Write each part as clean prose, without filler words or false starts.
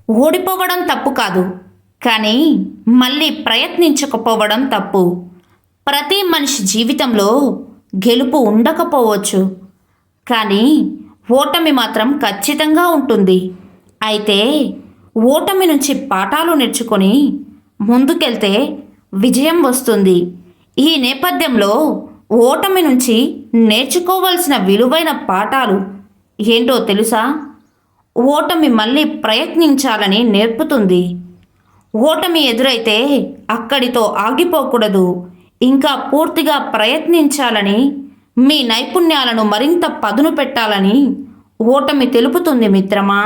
ఓడిపోవడం తప్పు కాదు, కానీ మళ్ళీ ప్రయత్నించకపోవడం తప్పు. ప్రతి మనిషి జీవితంలో గెలుపు ఉండకపోవచ్చు, కానీ ఓటమి మాత్రం ఖచ్చితంగా ఉంటుంది. అయితే ఓటమి నుంచి పాఠాలు నేర్చుకొని ముందుకెళ్తే విజయం వస్తుంది. ఈ నేపథ్యంలో ఓటమి నుంచి నేర్చుకోవాల్సిన విలువైన పాఠాలు ఏంటో తెలుసా? ఓటమి మళ్ళీ ప్రయత్నించాలని నేర్పుతుంది. ఓటమి ఎదురైతే అక్కడితో ఆగిపోకూడదు, ఇంకా పూర్తిగా ప్రయత్నించాలని, మీ నైపుణ్యాలను మరింత పదును పెట్టాలని ఓటమి తెలుపుతుంది మిత్రమా.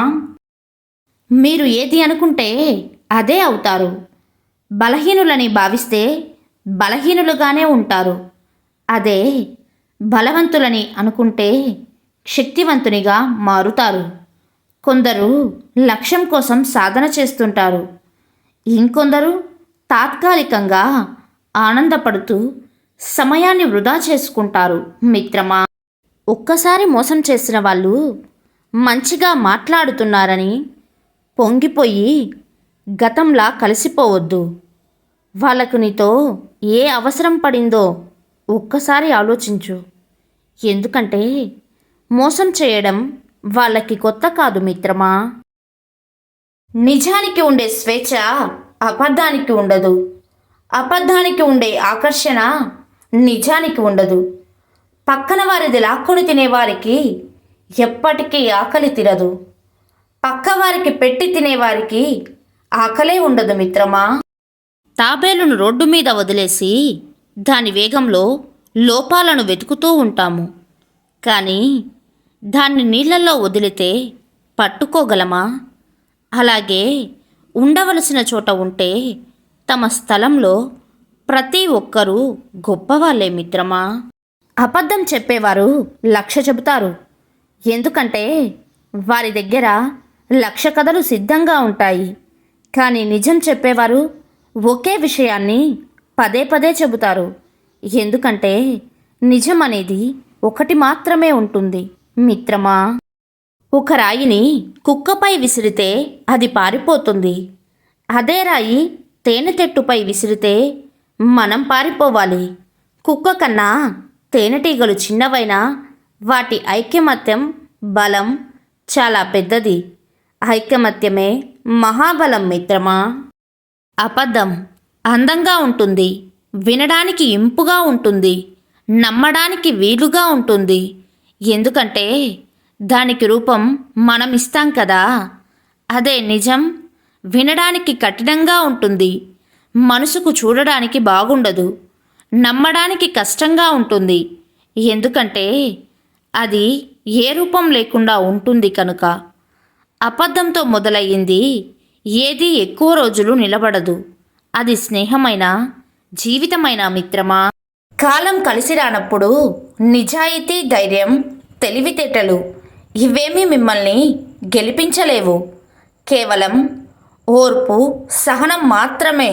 మీరు ఏది అనుకుంటే అదే అవుతారు. బలహీనులని భావిస్తే బలహీనులుగానే ఉంటారు. అదే బలవంతులని అనుకుంటే శక్తివంతునిగా మారుతారు. కొందరు లక్ష్యం కోసం సాధన చేస్తుంటారు, ఇంకొందరు తాత్కాలికంగా ఆనందపడుతూ సమయాన్ని వృధా చేసుకుంటారు మిత్రమా. ఒక్కసారి మోసం చేసిన వాళ్ళు మంచిగా మాట్లాడుతున్నారని పొంగిపోయి గతంలా కలిసిపోవద్దు. వాళ్ళకు నీతో ఏ అవసరం పడిందో ఒక్కసారి ఆలోచించు. ఎందుకంటే మోసం చేయడం వాళ్ళకి కొత్త కాదు మిత్రమా. నిజానికి ఉండే స్వేచ్ఛ అబద్ధానికి ఉండదు, అబద్ధానికి ఉండే ఆకర్షణ నిజానికి ఉండదు. పక్కన వారిది లాక్కొని తినేవారికి ఎప్పటికీ ఆకలి తీరదు, పక్కవారికి పెట్టి తినేవారికి ఆకలే ఉండదు మిత్రమా. తాబేలును రోడ్డు మీద వదిలేసి దాని వేగంలో లోపాలను వెతుకుతూ ఉంటాము, కానీ దాన్ని నీళ్లలో వదిలితే పట్టుకోగలమా? అలాగే ఉండవలసిన చోట ఉంటే తమ స్థలంలో ప్రతి ఒక్కరూ గొప్పవాళ్ళే మిత్రమా. అబద్ధం చెప్పేవారు 1,00,000 చెబుతారు, ఎందుకంటే వారి దగ్గర 1,00,000 కథలు సిద్ధంగా ఉంటాయి. కానీ నిజం చెప్పేవారు ఒకే విషయాన్ని పదే పదే చెబుతారు, ఎందుకంటే నిజం అనేది ఒకటి మాత్రమే ఉంటుంది మిత్రమా. ఒక రాయిని కుక్కపై విసిరితే అది పారిపోతుంది, అదే రాయి తేనెతెట్టుపై విసిరితే మనం పారిపోవాలి. కుక్క కన్నా తేనెటీగలు చిన్నవైనా వాటి ఐకమత్యం బలం చాలా పెద్దది. ఐకమత్యమే మహాబలం మిత్రమా. అబద్ధం అందంగా ఉంటుంది, వినడానికి ఇంపుగా ఉంటుంది, నమ్మడానికి వీలుగా ఉంటుంది, ఎందుకంటే దానికి రూపం మనం ఇస్తాం కదా. అదే నిజం వినడానికి కఠినంగా ఉంటుంది, మనసుకు చూడడానికి బాగుండదు, నమ్మడానికి కష్టంగా ఉంటుంది, ఎందుకంటే అది ఏ రూపం లేకుండా ఉంటుంది కనుక. అబద్ధంతో మొదలయ్యింది ఏది ఎక్కువ రోజులు నిలబడదు, అది స్నేహమైన జీవితమైన మిత్రమా. కాలం కలిసి రానప్పుడు నిజాయితీ, ధైర్యం, తెలివితేటలు ఇవేమీ మిమ్మల్ని గెలిపించలేవు. కేవలం ఓర్పు, సహనం మాత్రమే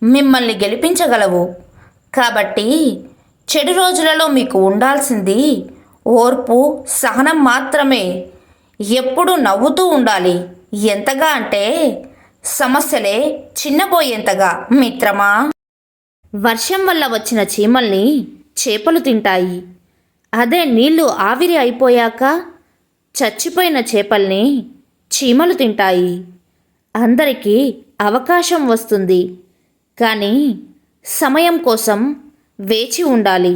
మిమ్మల్ని గెలిపించగలవు. కాబట్టి చెడు రోజులలో మీకు ఉండాల్సింది ఓర్పు, సహనం మాత్రమే. ఎప్పుడూ నవ్వుతూ ఉండాలి, ఎంతగా అంటే సమస్యలే చిన్నబోయేంతగా మిత్రమా. వర్షం వల్ల వచ్చిన చీమల్ని చేపలు తింటాయి, అదే నీళ్లు ఆవిరి అయిపోయాక చచ్చిపోయిన చేపల్ని చీమలు తింటాయి. అందరికీ అవకాశం వస్తుంది, కానీ సమయం కోసం వేచి ఉండాలి.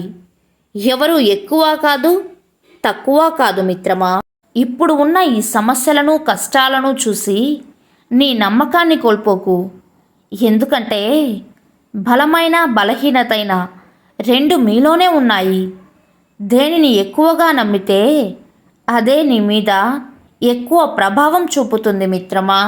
ఎవరు ఎక్కువ కాదు, తక్కువ కాదు మిత్రమా. ఇప్పుడు ఉన్న ఈ సమస్యలను, కష్టాలను చూసి నీ నమ్మకాన్ని కోల్పోకు, ఎందుకంటే బలమైన బలహీనతైన రెండు మీలోనే ఉన్నాయి. దేనిని ఎక్కువగా నమ్మితే అదే నీ మీద ఎక్కువ ప్రభావం చూపుతుంది మిత్రమా.